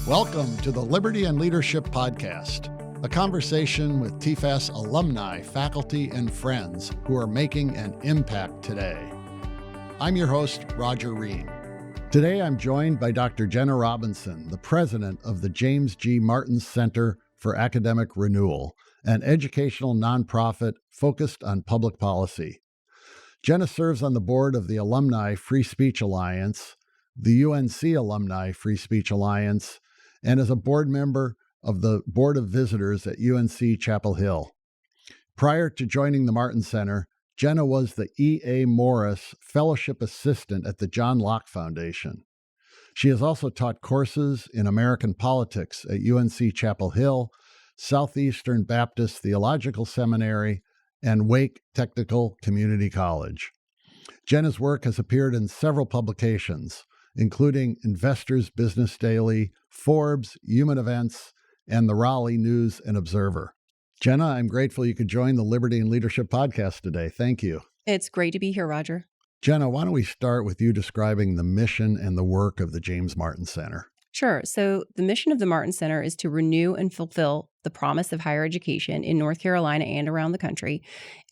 Welcome to the Liberty and Leadership Podcast, a conversation with TFAS alumni, faculty, and friends who are making an impact today. I'm your host, Roger Reen. Today I'm joined by Dr. Jenna Robinson, the president of the James G. Martin Center for Academic Renewal, an educational nonprofit focused on public policy. Jenna serves on the board of the Alumni Free Speech Alliance, the UNC Alumni Free Speech Alliance, and is a board member of the Board of Visitors at UNC Chapel Hill. Prior to joining the Martin Center, Jenna was the E.A. Morris Fellowship Assistant at the John Locke Foundation. She has also taught courses in American politics at UNC Chapel Hill, Southeastern Baptist Theological Seminary, and Wake Technical Community College. Jenna's work has appeared in several publications, including Investors Business Daily, Forbes, Human Events, and the Raleigh News and Observer. Jenna, I'm grateful you could join the Liberty and Leadership Podcast today. Thank you. It's great to be here, Roger. Jenna, why don't we start with you describing the mission and the work of the James Martin Center? Sure. So the mission of the Martin Center is to renew and fulfill the promise of higher education in North Carolina and around the country.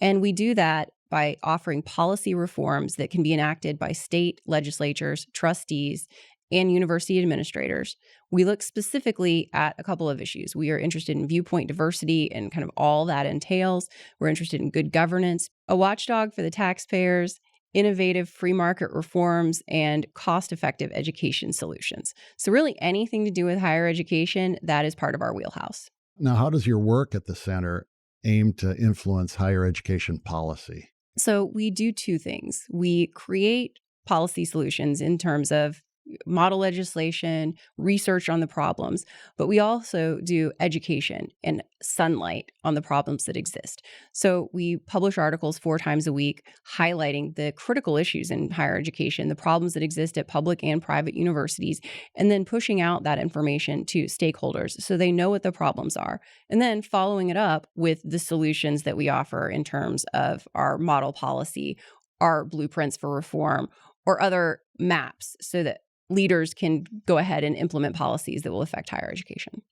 And we do that by offering policy reforms that can be enacted by state legislatures, trustees, and university administrators. We look specifically at a couple of issues. We are interested in viewpoint diversity and kind of all that entails. We're interested in good governance, a watchdog for the taxpayers, innovative free market reforms, and cost-effective education solutions. So really anything to do with higher education, that is part of our wheelhouse. Now, how does your work at the center aim to influence higher education policy? So we do two things. We create policy solutions in terms of model legislation, research on the problems, but we also do education and sunlight on the problems that exist. So we publish articles 4 times a week highlighting the critical issues in higher education, the problems that exist at public and private universities, and then pushing out that information to stakeholders so they know what the problems are, and then following it up with the solutions that we offer in terms of our model policy, our blueprints for reform, or other maps so that leaders can go ahead and implement policies that will affect higher education.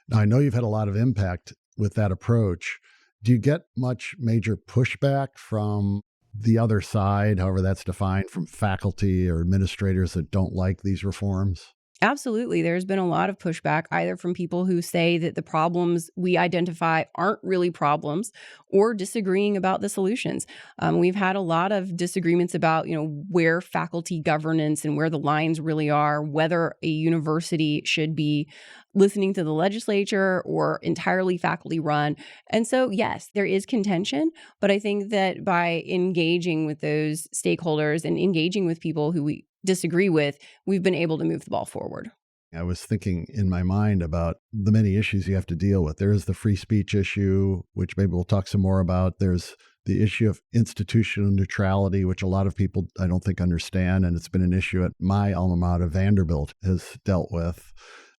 Now, I know you've had a lot of impact with that approach. Do you get much major pushback from the other side, however that's defined, from faculty or administrators that don't like these reforms? Absolutely. There's been a lot of pushback, either from people who say that the problems we identify aren't really problems or disagreeing about the solutions. We've had a lot of disagreements about, where faculty governance and where the lines really are, whether a university should be listening to the legislature or entirely faculty run. And so, yes, there is contention, but I think that by engaging with those stakeholders and engaging with people who we disagree with, we've been able to move the ball forward. I was thinking in my mind about the many issues you have to deal with. There's the free speech issue, which maybe we'll talk some more about. There's the issue of institutional neutrality, which a lot of people, I don't think, understand. And it's been an issue at my alma mater, Vanderbilt, has dealt with.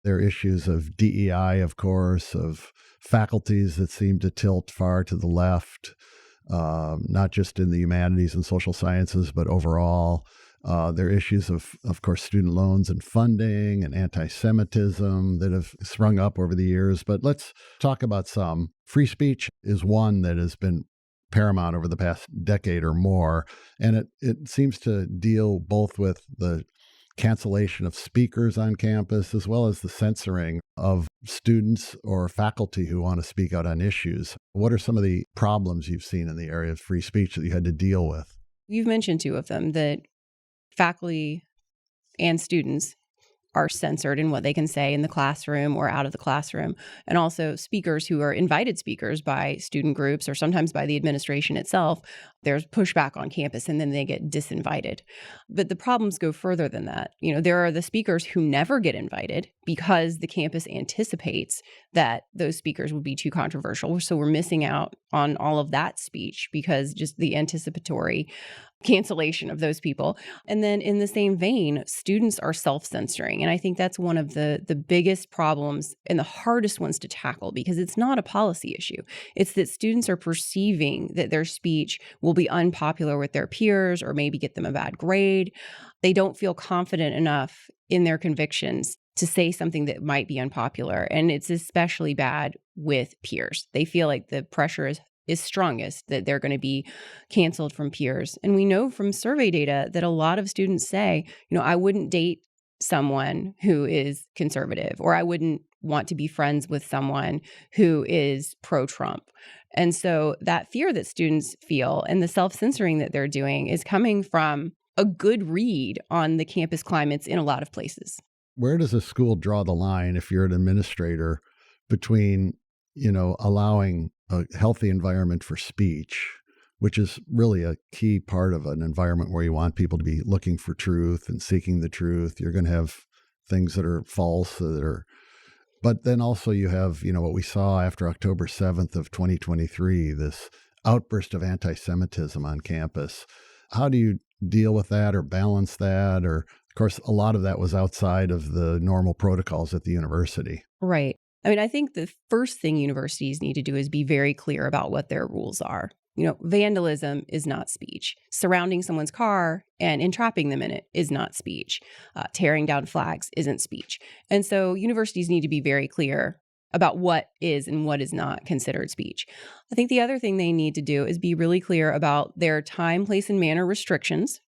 There are issues of DEI, of course, of faculties that seem to tilt far to the left, not just in the humanities and social sciences, but overall. There are issues of course, student loans and funding and anti-Semitism that have sprung up over the years. But let's talk about some. Free speech is one that has been paramount over the past decade or more. And it seems to deal both with the cancellation of speakers on campus, as well as the censoring of students or faculty who want to speak out on issues. What are some of the problems you've seen in the area of free speech that you had to deal with? You've mentioned 2 of them, that faculty and students are censored in what they can say in the classroom or out of the classroom, and also speakers who are invited speakers by student groups or sometimes by the administration itself. There's pushback on campus and then they get disinvited. But the problems go further than that. There are the speakers who never get invited because the campus anticipates that those speakers would be too controversial. So we're missing out on all of that speech because just the anticipatory cancellation of those people. And then in the same vein, students are self-censoring. And I think that's one of the biggest problems and the hardest ones to tackle, because it's not a policy issue. It's that students are perceiving that their speech will be unpopular with their peers or maybe get them a bad grade. They don't feel confident enough in their convictions to say something that might be unpopular. And it's especially bad with peers. They feel like the pressure is strongest, that they're going to be canceled from peers. And we know from survey data that a lot of students say, I wouldn't date someone who is conservative, or I wouldn't want to be friends with someone who is pro-Trump. And so that fear that students feel and the self-censoring that they're doing is coming from a good read on the campus climates in a lot of places. Where does a school draw the line, if you're an administrator, between, allowing a healthy environment for speech, which is really a key part of an environment where you want people to be looking for truth and seeking the truth. You're going to have things that are false, but then also you have, what we saw after October 7th of 2023, this outburst of anti-Semitism on campus. How do you deal with that or balance that? Or, of course, a lot of that was outside of the normal protocols at the university. Right. I think the first thing universities need to do is be very clear about what their rules are. Vandalism is not speech. Surrounding someone's car and entrapping them in it is not speech. Tearing down flags isn't speech. And so universities need to be very clear about what is and what is not considered speech. I think the other thing they need to do is be really clear about their time, place, and manner restrictions.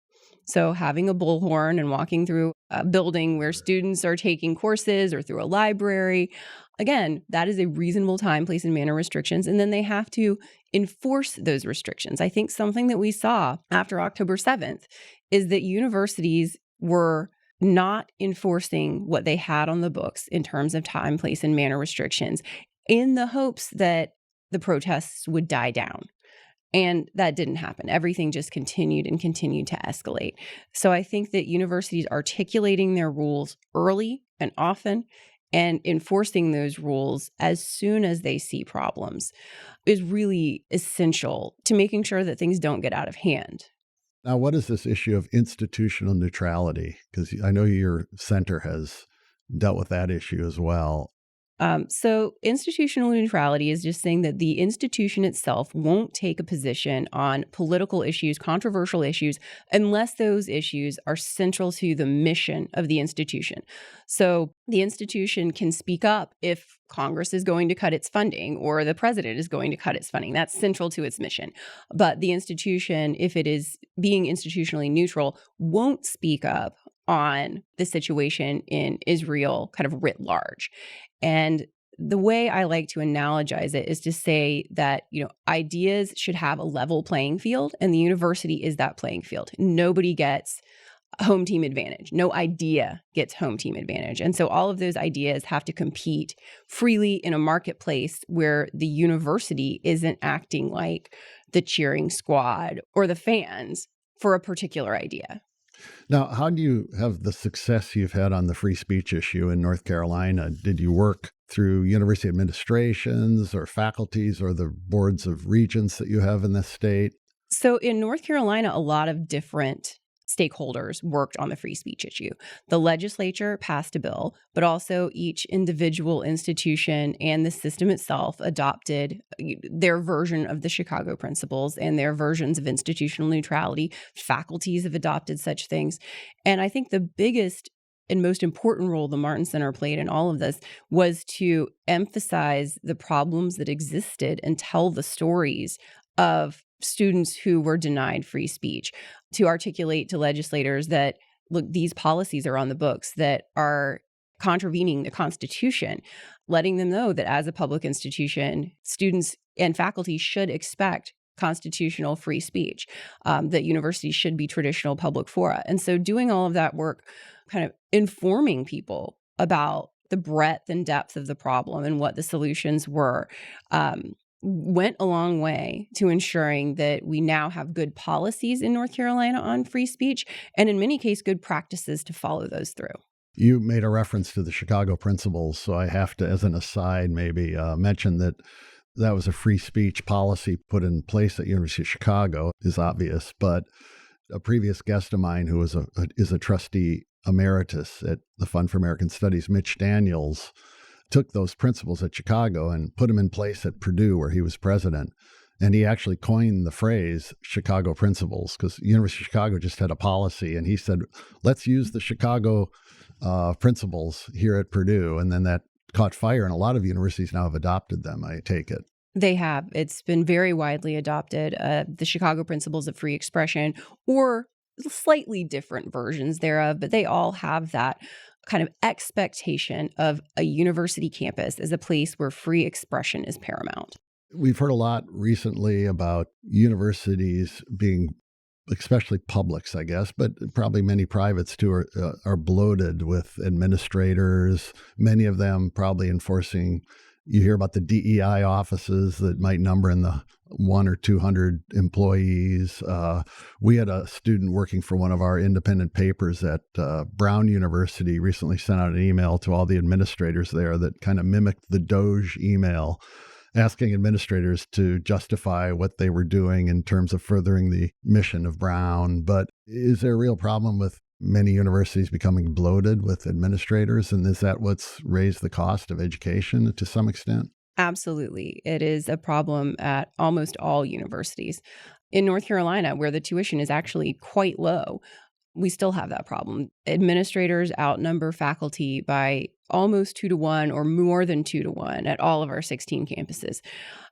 So having a bullhorn and walking through a building where students are taking courses or through a library, again, that is a reasonable time, place, and manner restrictions. And then they have to enforce those restrictions. I think something that we saw after October 7th is that universities were not enforcing what they had on the books in terms of time, place, and manner restrictions in the hopes that the protests would die down. And that didn't happen. Everything just continued and continued to escalate. So I think that universities articulating their rules early and often and enforcing those rules as soon as they see problems is really essential to making sure that things don't get out of hand. Now, what is this issue of institutional neutrality? Because I know your center has dealt with that issue as well. So institutional neutrality is just saying that the institution itself won't take a position on political issues, controversial issues, unless those issues are central to the mission of the institution. So the institution can speak up if Congress is going to cut its funding or the president is going to cut its funding. That's central to its mission. But the institution, if it is being institutionally neutral, won't speak up on the situation in Israel kind of writ large. And the way I like to analogize it is to say that, ideas should have a level playing field, and the university is that playing field. Nobody gets home team advantage. No idea gets home team advantage. And so all of those ideas have to compete freely in a marketplace where the university isn't acting like the cheering squad or the fans for a particular idea. Now, how do you have the success you've had on the free speech issue in North Carolina? Did you work through university administrations or faculties or the boards of regents that you have in this state? So in North Carolina, a lot of different stakeholders worked on the free speech issue. The legislature passed a bill, but also each individual institution and the system itself adopted their version of the Chicago principles and their versions of institutional neutrality. Faculties have adopted such things. And I think the biggest and most important role the Martin Center played in all of this was to emphasize the problems that existed and tell the stories of students who were denied free speech, to articulate to legislators that, look, these policies are on the books that are contravening the Constitution, letting them know that as a public institution, students and faculty should expect constitutional free speech, that universities should be traditional public fora. And so doing all of that work, kind of informing people about the breadth and depth of the problem and what the solutions were, went a long way to ensuring that we now have good policies in North Carolina on free speech, and in many cases, good practices to follow those through. You made a reference to the Chicago principles, so I have to, as an aside, maybe mention that was a free speech policy put in place at University of Chicago, is obvious, but a previous guest of mine who is a trustee emeritus at the Fund for American Studies, Mitch Daniels, took those principles at Chicago and put them in place at Purdue, where he was president. And he actually coined the phrase Chicago principles, because University of Chicago just had a policy. And he said, let's use the Chicago principles here at Purdue, and then that caught fire, and a lot of universities now have adopted them, I take it. They have. It's been very widely adopted. The Chicago Principles of Free Expression, or slightly different versions thereof, but they all have that kind of expectation of a university campus as a place where free expression is paramount. We've heard a lot recently about universities being, especially publics, I guess, but probably many privates too, are bloated with administrators, many of them probably enforcing. You hear about the DEI offices that might number in the 100 or 200 employees. We had a student working for one of our independent papers at Brown University recently sent out an email to all the administrators there that kind of mimicked the Doge email, asking administrators to justify what they were doing in terms of furthering the mission of Brown. But is there a real problem with many universities becoming bloated with administrators? And is that what's raised the cost of education to some extent? Absolutely. It is a problem at almost all universities. In North Carolina, where the tuition is actually quite low, we still have that problem. Administrators outnumber faculty by almost 2-to-1 or more than 2-to-1 at all of our 16 campuses.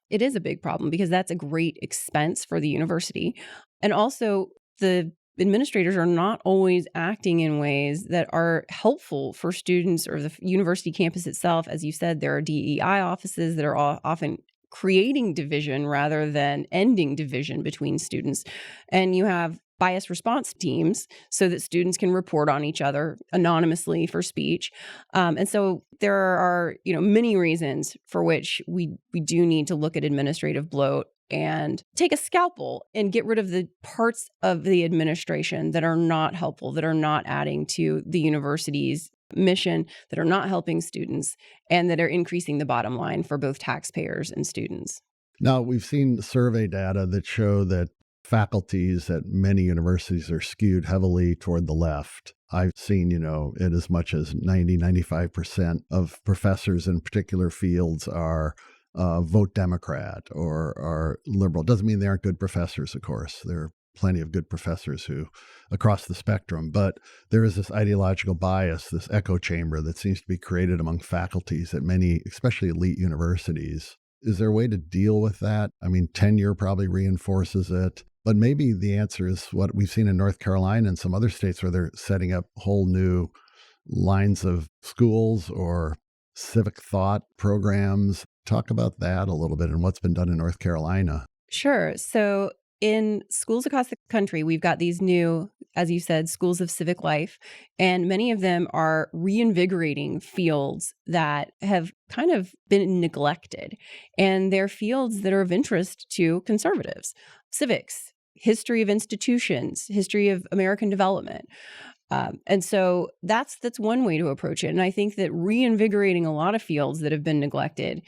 It is a big problem because that's a great expense for the university. And also, the administrators are not always acting in ways that are helpful for students or the university campus itself. As you said, there are DEI offices that are often creating division rather than ending division between students. And you have bias response teams so that students can report on each other anonymously for speech. And so there are, many reasons for which we do need to look at administrative bloat and take a scalpel and get rid of the parts of the administration that are not helpful, that are not adding to the university's mission, that are not helping students, and that are increasing the bottom line for both taxpayers and students. Now, we've seen survey data that show that faculties at many universities are skewed heavily toward the left. I've seen, it as much as 95% of professors in particular fields are vote Democrat or are liberal. Doesn't mean they aren't good professors, of course. There are plenty of good professors who across the spectrum, but there is this ideological bias, this echo chamber that seems to be created among faculties at many, especially elite universities. Is there a way to deal with that? I mean, tenure probably reinforces it, but maybe the answer is what we've seen in North Carolina and some other states where they're setting up whole new lines of schools or civic thought programs. Talk about that a little bit and what's been done in North Carolina. Sure. So in schools across the country, we've got these new, as you said, schools of civic life, and many of them are reinvigorating fields that have kind of been neglected. And they're fields that are of interest to conservatives: civics, history of institutions, history of American development. And so that's one way to approach it. And I think that reinvigorating a lot of fields that have been neglected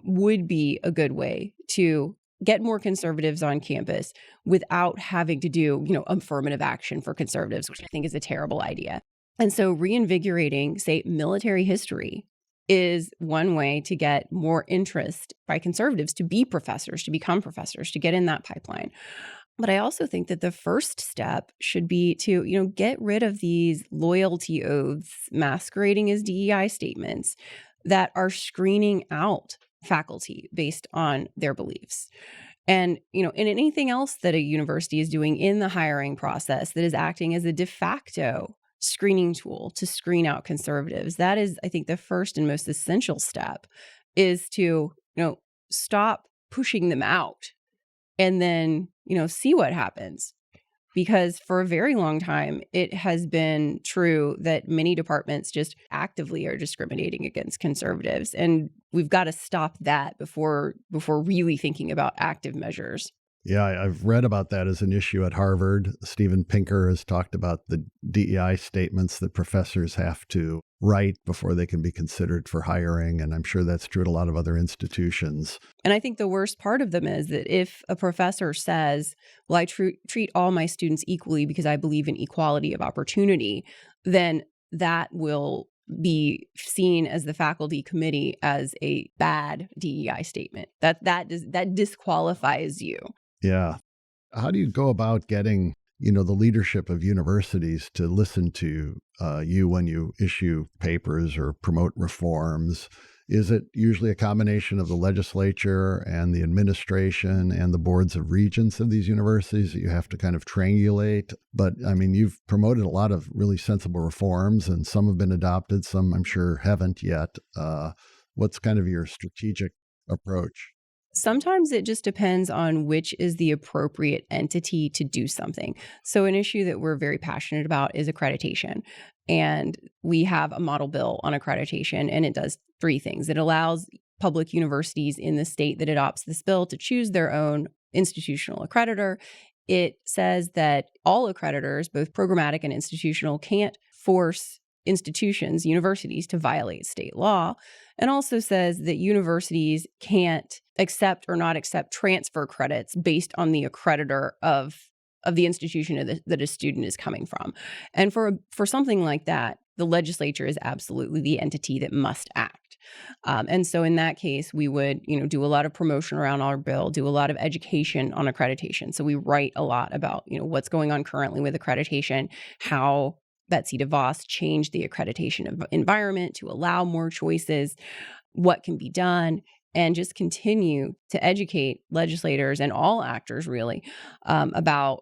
would be a good way to get more conservatives on campus without having to do, affirmative action for conservatives, which I think is a terrible idea. And so reinvigorating, say, military history is one way to get more interest by conservatives to be professors, to become professors, to get in that pipeline. But I also think that the first step should be to, get rid of these loyalty oaths masquerading as DEI statements that are screening out faculty based on their beliefs. And, in anything else that a university is doing in the hiring process that is acting as a de facto screening tool to screen out conservatives, that is, I think, the first and most essential step is to, stop pushing them out and then, see what happens. Because for a very long time, it has been true that many departments just actively are discriminating against conservatives. And we've got to stop that before really thinking about active measures. Yeah, I've read about that as an issue at Harvard. Steven Pinker has talked about the DEI statements that professors have to write before they can be considered for hiring. And I'm sure that's true at a lot of other institutions. And I think the worst part of them is that if a professor says, well, I treat all my students equally because I believe in equality of opportunity, then that will be seen as the faculty committee as a bad DEI statement. That disqualifies you. Yeah. How do you go about getting the leadership of universities to listen to you when you issue papers or promote reforms? Is it usually a combination of the legislature and the administration and the boards of regents of these universities that you have to kind of triangulate? But I mean, you've promoted a lot of really sensible reforms, and some have been adopted, some I'm sure haven't yet. What's kind of your strategic approach? Sometimes it just depends on which is the appropriate entity to do something. So an issue that we're very passionate about is accreditation. And we have a model bill on accreditation, and it does three things. It allows public universities in the state that adopts this bill to choose their own institutional accreditor. It says that all accreditors, both programmatic and institutional, can't force institutions, universities, to violate state law, and also says that universities can't accept or not accept transfer credits based on the accreditor of the institution that a student is coming from. And for something like that, the legislature is absolutely the entity that must act. And so in that case, we would, do a lot of promotion around our bill, do a lot of education on accreditation. So we write a lot about, what's going on currently with accreditation, how Betsy DeVos changed the accreditation environment to allow more choices, what can be done, and just continue to educate legislators and all actors really about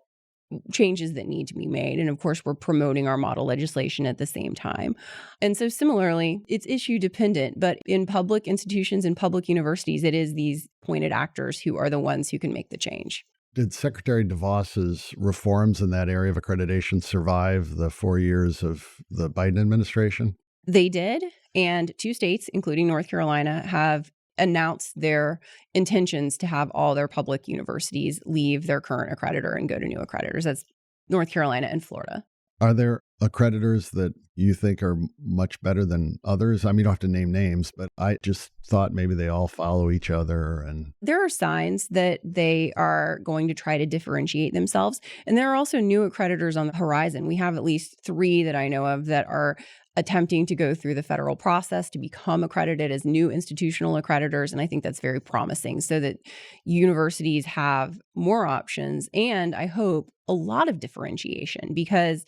changes that need to be made. And of course, we're promoting our model legislation at the same time. And so similarly, it's issue dependent, but in public institutions and public universities, it is these appointed actors who are the ones who can make the change. Did Secretary DeVos's reforms in that area of accreditation survive the 4 years of the Biden administration? They did. And 2 states, including North Carolina, have announced their intentions to have all their public universities leave their current accreditor and go to new accreditors. That's North Carolina and Florida. Are there accreditors that you think are much better than others? I mean, you don't have to name names, but I just thought maybe they all follow each other. And there are signs that they are going to try to differentiate themselves. And there are also new accreditors on the horizon. We have at least 3 that I know of that are attempting to go through the federal process to become accredited as new institutional accreditors. And I think that's very promising so that universities have more options and, I hope, a lot of differentiation, because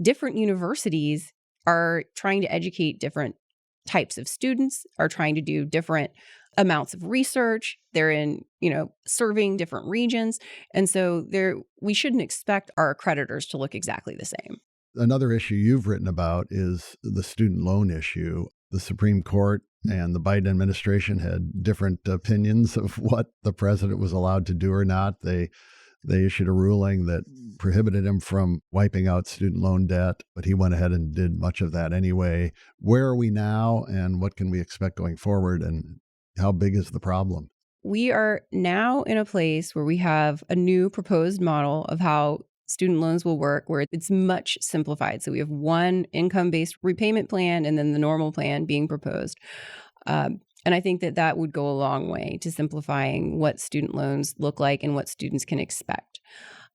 different universities are trying to educate different types of students, are trying to do different amounts of research. They're in, serving different regions. And so we shouldn't expect our accreditors to look exactly the same. Another issue you've written about is the student loan issue. The Supreme Court and the Biden administration had different opinions of what the president was allowed to do or not. They issued a ruling that prohibited him from wiping out student loan debt, but he went ahead and did much of that anyway. Where are we now, and what can we expect going forward, and how big is the problem? We are now in a place where we have a new proposed model of how student loans will work, where it's much simplified. So we have one income-based repayment plan and then the normal plan being proposed. And I think that would go a long way to simplifying what student loans look like and what students can expect.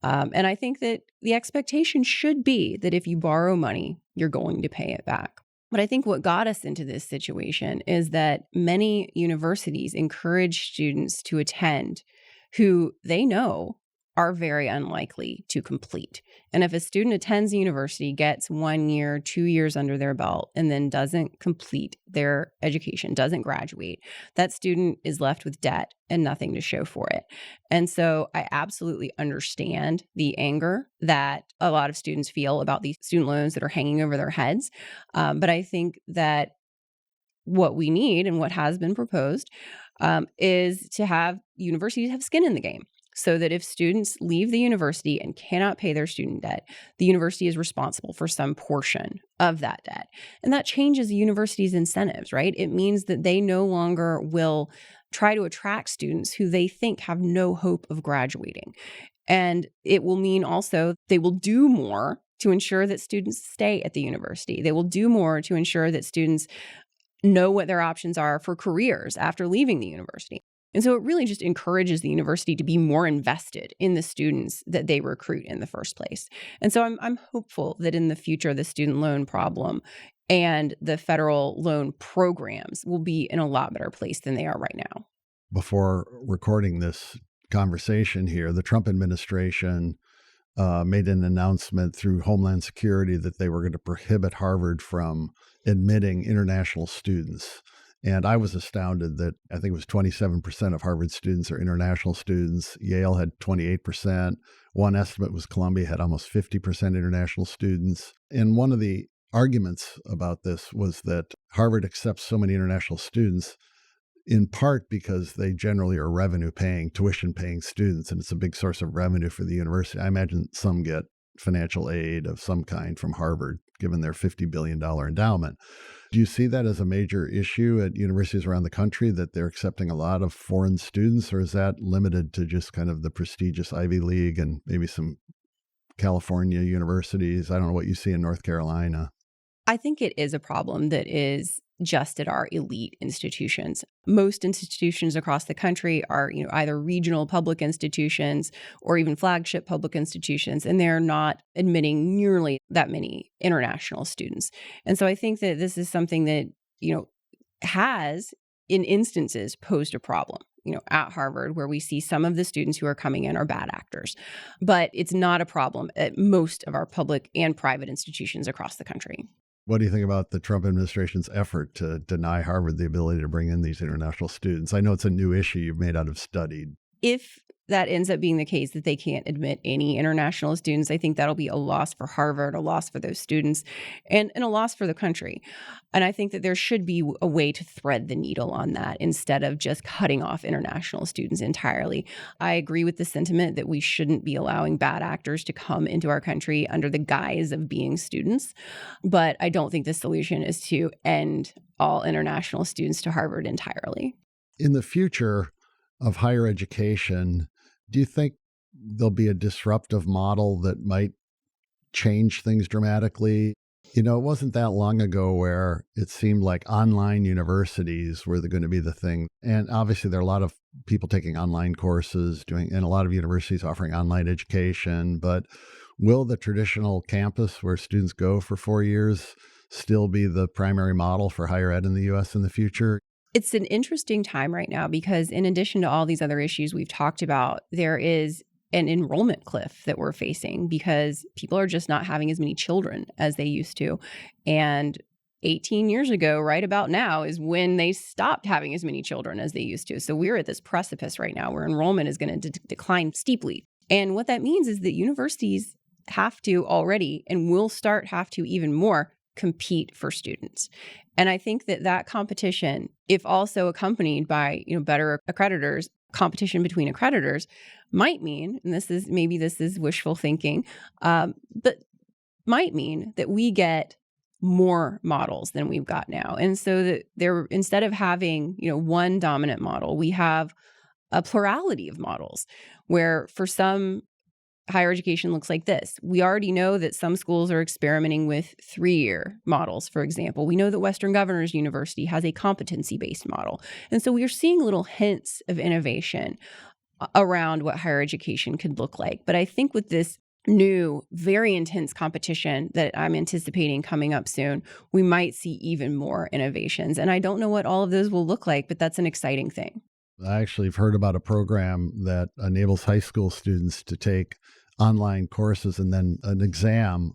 And I think that the expectation should be that if you borrow money, you're going to pay it back. But I think what got us into this situation is that many universities encourage students to attend who they know are very unlikely to complete. And if a student attends a university, gets 1 year, 2 years under their belt, and then doesn't complete their education, doesn't graduate, that student is left with debt and nothing to show for it. And so I absolutely understand the anger that a lot of students feel about these student loans that are hanging over their heads. But I think that what we need and what has been proposed is to have universities have skin in the game. So that if students leave the university and cannot pay their student debt, the university is responsible for some portion of that debt. And that changes the university's incentives, right? It means that they no longer will try to attract students who they think have no hope of graduating. And it will mean also they will do more to ensure that students stay at the university. They will do more to ensure that students know what their options are for careers after leaving the university. And so it really just encourages the university to be more invested in the students that they recruit in the first place. And so I'm hopeful that in the future, the student loan problem and the federal loan programs will be in a lot better place than they are right now. Before recording this conversation here, the Trump administration made an announcement through Homeland Security that they were going to prohibit Harvard from admitting international students. And I was astounded that I think it was 27% of Harvard students are international students. Yale had 28%. One estimate was Columbia had almost 50% international students. And one of the arguments about this was that Harvard accepts so many international students in part because they generally are revenue-paying, tuition-paying students, and it's a big source of revenue for the university. I imagine some get financial aid of some kind from Harvard, given their $50 billion endowment. Do you see that as a major issue at universities around the country, that they're accepting a lot of foreign students, or is that limited to just kind of the prestigious Ivy League and maybe some California universities? I don't know what you see in North Carolina. I think it is a problem that is just at our elite institutions. Most institutions across the country are, either regional public institutions or even flagship public institutions, and they're not admitting nearly that many international students. And so I think that this is something that, has in instances posed a problem. At Harvard, where we see some of the students who are coming in are bad actors. But it's not a problem at most of our public and private institutions across the country. What do you think about the Trump administration's effort to deny Harvard the ability to bring in these international students? I know it's a new issue you may not have studied. If that ends up being the case, that they can't admit any international students, I think that'll be a loss for Harvard, a loss for those students, and a loss for the country. And I think that there should be a way to thread the needle on that instead of just cutting off international students entirely. I agree with the sentiment that we shouldn't be allowing bad actors to come into our country under the guise of being students. But I don't think the solution is to end all international students to Harvard entirely. In the future of higher education, do you think there'll be a disruptive model that might change things dramatically? It wasn't that long ago where it seemed like online universities were going to be the thing. And obviously there are a lot of people taking online courses, and a lot of universities offering online education. But will the traditional campus where students go for 4 years still be the primary model for higher ed in the U.S. in the future? It's an interesting time right now because in addition to all these other issues we've talked about, there is an enrollment cliff that we're facing because people are just not having as many children as they used to. And 18 years ago, right about now, is when they stopped having as many children as they used to. So we're at this precipice right now where enrollment is going to decline steeply. And what that means is that universities have to already, and will have to even more, compete for students. And I think that competition, if also accompanied by, better accreditors, competition between accreditors might mean, and this is wishful thinking, but might mean that we get more models than we've got now. And so that instead of having, one dominant model, we have a plurality of models where for some higher education looks like this. We already know that some schools are experimenting with 3-year models, for example. We know that Western Governors University has a competency-based model. And so we are seeing little hints of innovation around what higher education could look like. But I think with this new, very intense competition that I'm anticipating coming up soon, we might see even more innovations. And I don't know what all of those will look like, but that's an exciting thing. I actually have heard about a program that enables high school students to take online courses and then an exam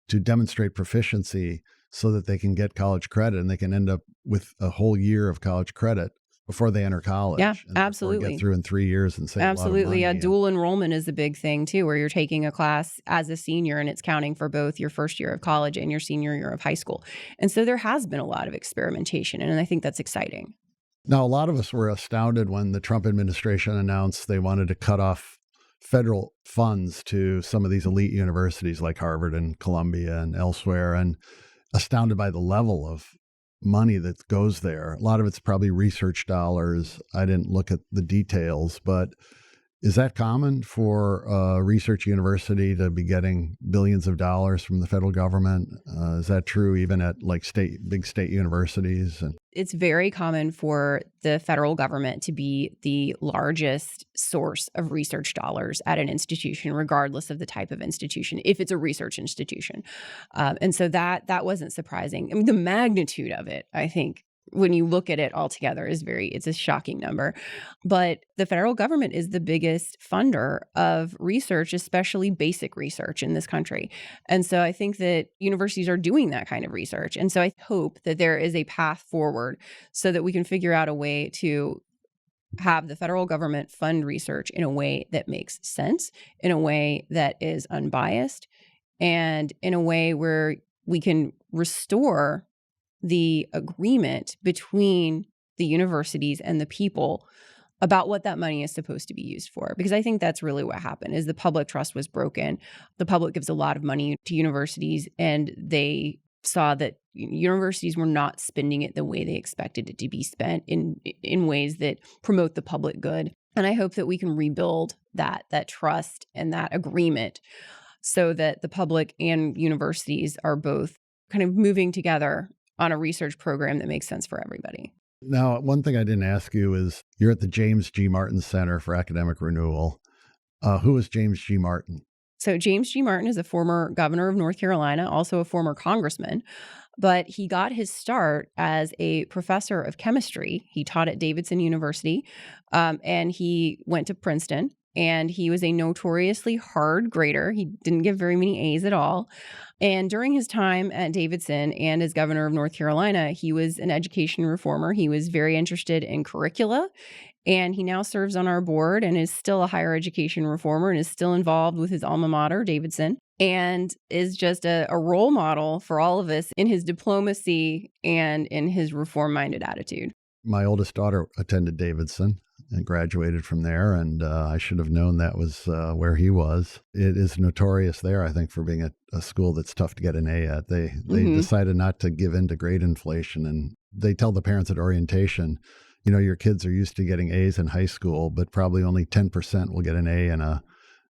to demonstrate proficiency so that they can get college credit and they can end up with a whole year of college credit before they enter college. Yeah, and absolutely. Get through in 3 years and save absolutely. a lot of money. Yeah, dual enrollment is a big thing too, where you're taking a class as a senior and it's counting for both your first year of college and your senior year of high school. And so there has been a lot of experimentation, and I think that's exciting. Now, a lot of us were astounded when the Trump administration announced they wanted to cut off federal funds to some of these elite universities like Harvard and Columbia and elsewhere, and astounded by the level of money that goes there. A lot of it's probably research dollars. I didn't look at the details, but is that common for a research university to be getting billions of dollars from the federal government? Is that true even at like big state universities? It's very common for the federal government to be the largest source of research dollars at an institution, regardless of the type of institution, if it's a research institution. And so that wasn't surprising. I mean, the magnitude of it, I think, when you look at it all together, it's a shocking number. But the federal government is the biggest funder of research, especially basic research in this country. And so I think that universities are doing that kind of research. And so I hope that there is a path forward so that we can figure out a way to have the federal government fund research in a way that makes sense, in a way that is unbiased, and in a way where we can restore the agreement between the universities and the people about what that money is supposed to be used for. Because I think that's really what happened, is the public trust was broken. The public gives a lot of money to universities, and they saw that universities were not spending it the way they expected it to be spent in ways that promote the public good. And I hope that we can rebuild that trust and that agreement so that the public and universities are both kind of moving together on a research program that makes sense for everybody. Now, one thing I didn't ask you is you're at the James G. Martin Center for Academic Renewal. Who is James G. Martin? So James G. Martin is a former governor of North Carolina, also a former congressman, but he got his start as a professor of chemistry. He taught at Davidson University, and he went to Princeton. And he was a notoriously hard grader. He didn't get very many A's at all. And during his time at Davidson and as governor of North Carolina, he was an education reformer. He was very interested in curricula. And he now serves on our board and is still a higher education reformer and is still involved with his alma mater, Davidson, and is just a role model for all of us in his diplomacy and in his reform-minded attitude. My oldest daughter attended Davidson and graduated from there, and I should have known that was where he was. It is notorious there, I think, for being a school that's tough to get an A at. They decided not to give in to grade inflation, and they tell the parents at orientation, your kids are used to getting A's in high school, but probably only 10% will get an A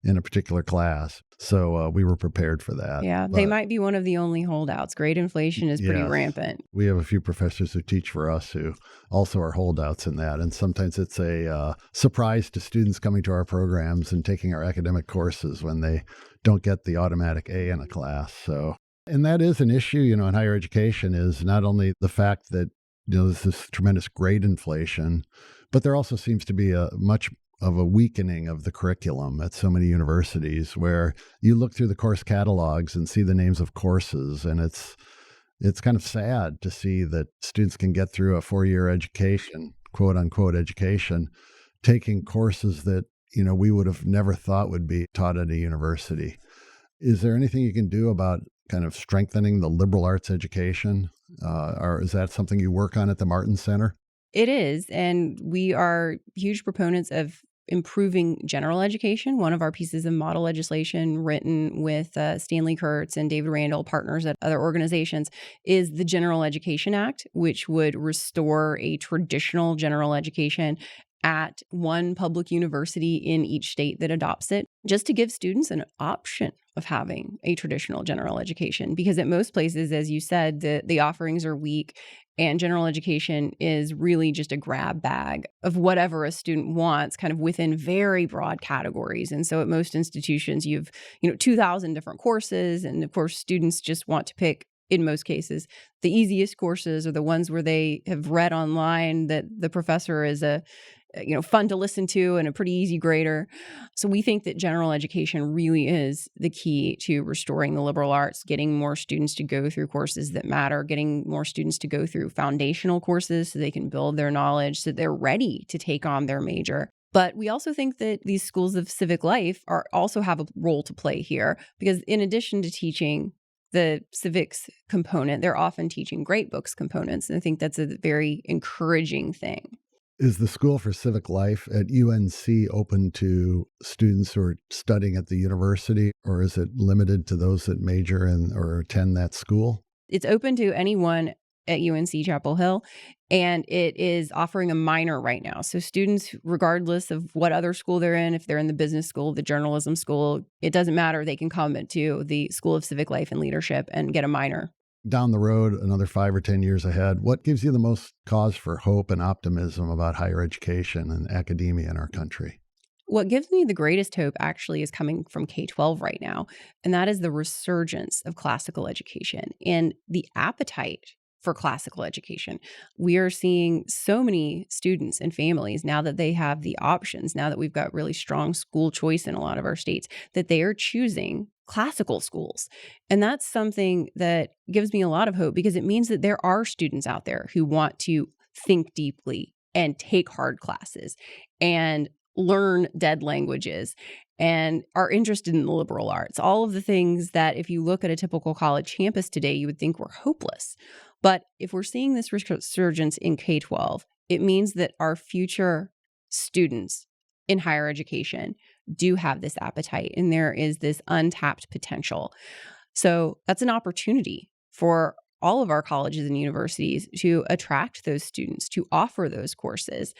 in a particular class. So we were prepared for that. Yeah, they might be one of the only holdouts. Grade inflation is pretty rampant. We have a few professors who teach for us who also are holdouts in that. And sometimes it's a surprise to students coming to our programs and taking our academic courses when they don't get the automatic A in a class. So, and that is an issue, in higher education, is not only the fact that, there's this tremendous grade inflation, but there also seems to be a much of a weakening of the curriculum at so many universities, where you look through the course catalogs and see the names of courses, and it's kind of sad to see that students can get through a 4-year education, quote unquote education, taking courses that we would have never thought would be taught at a university. Is there anything you can do about kind of strengthening the liberal arts education, or is that something you work on at the Martin Center? It is, and we are huge proponents of improving general education. One of our pieces of model legislation written with Stanley Kurtz and David Randall, partners at other organizations, is the General Education Act, which would restore a traditional general education at one public university in each state that adopts it, just to give students an option of having a traditional general education. Because at most places, as you said, the offerings are weak, and general education is really just a grab bag of whatever a student wants, kind of within very broad categories. And so at most institutions, you've 2,000 different courses, and of course, students just want to pick, in most cases, the easiest courses, or the ones where they have read online that the professor is fun to listen to and a pretty easy grader. So we think that general education really is the key to restoring the liberal arts, getting more students to go through courses that matter, getting more students to go through foundational courses so they can build their knowledge, so they're ready to take on their major. But we also think that these schools of civic life also have a role to play here, because in addition to teaching the civics component, they're often teaching great books components. And I think that's a very encouraging thing. Is the School for Civic Life at UNC open to students who are studying at the university, or is it limited to those that major in or attend that school? It's open to anyone at UNC Chapel Hill, and it is offering a minor right now. So students, regardless of what other school they're in, if they're in the business school, the journalism school, it doesn't matter. They can come to the School of Civic Life and Leadership and get a minor. Down the road, another 5 or 10 years ahead, what gives you the most cause for hope and optimism about higher education and academia in our country? What gives me the greatest hope actually is coming from K-12 right now, and that is the resurgence of classical education and the appetite for classical education. We are seeing so many students and families now that they have the options, now that we've got really strong school choice in a lot of our states, that they are choosing classical schools. And that's something that gives me a lot of hope, because it means that there are students out there who want to think deeply and take hard classes and learn dead languages and are interested in the liberal arts. All of the things that if you look at a typical college campus today, you would think were hopeless. But if we're seeing this resurgence in K-12, it means that our future students in higher education do have this appetite, and there is this untapped potential. So that's an opportunity for all of our colleges and universities to attract those students, to offer those courses,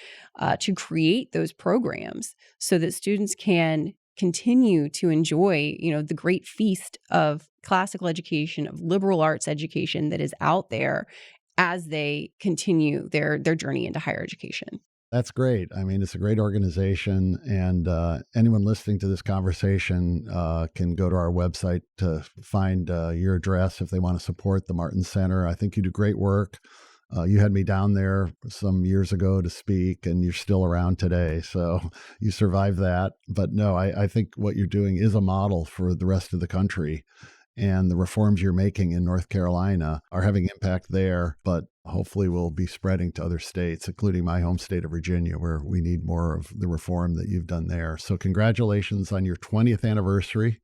to create those programs so that students can continue to enjoy, the great feast of classical education, of liberal arts education that is out there as they continue their journey into higher education. That's great. I mean, it's a great organization, and anyone listening to this conversation can go to our website to find your address if they want to support the Martin Center. I think you do great work. You had me down there some years ago to speak, and you're still around today. So you survived that. But no, I think what you're doing is a model for the rest of the country. And the reforms you're making in North Carolina are having impact there, but hopefully will be spreading to other states, including my home state of Virginia, where we need more of the reform that you've done there. So congratulations on your 20th anniversary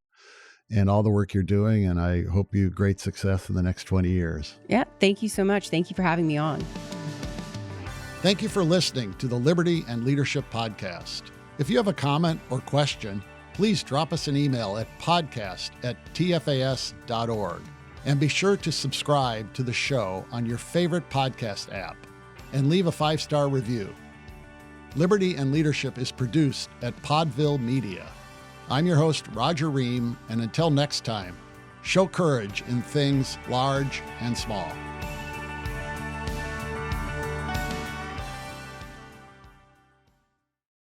and all the work you're doing. And I hope you great success in the next 20 years. Yeah, thank you so much. Thank you for having me on. Thank you for listening to the Liberty and Leadership Podcast. If you have a comment or question, please drop us an email at podcast@tfas.org. And be sure to subscribe to the show on your favorite podcast app and leave a 5-star review. Liberty and Leadership is produced at Podville Media. I'm your host, Roger Ream, and until next time, show courage in things large and small.